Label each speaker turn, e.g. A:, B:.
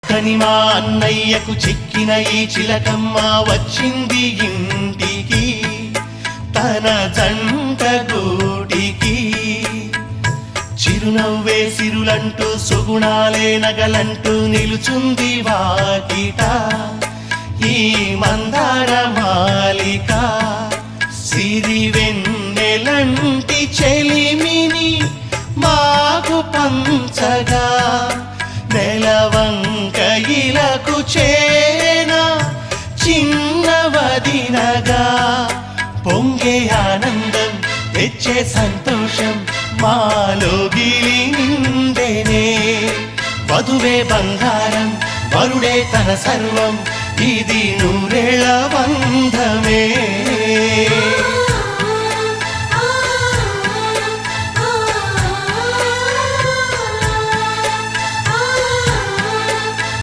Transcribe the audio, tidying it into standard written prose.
A: చక్కని మా అన్నయ్యకు చెక్కిన ఈ చిలకమ్మ వచ్చింది ఇంటికి తన జంట గూటికి. చిరునవ్వే సిరులంటూ సుగుణాలే నగలంటూ నిలుచుంది వాకిట ఈ మందార మాలిక. సిరి వెన్నెలంటి చెలిమిని మాకు పంచగా నెలవంక ఇలకు చేన చిన్నవదినగా. పొంగే ఆనందం తెచ్చే సంతోషం మాలో గిలి నిండెనే. వధువే బంగారం వరుడే తన సర్వం ఇది నూరేళ్ల బంధమే.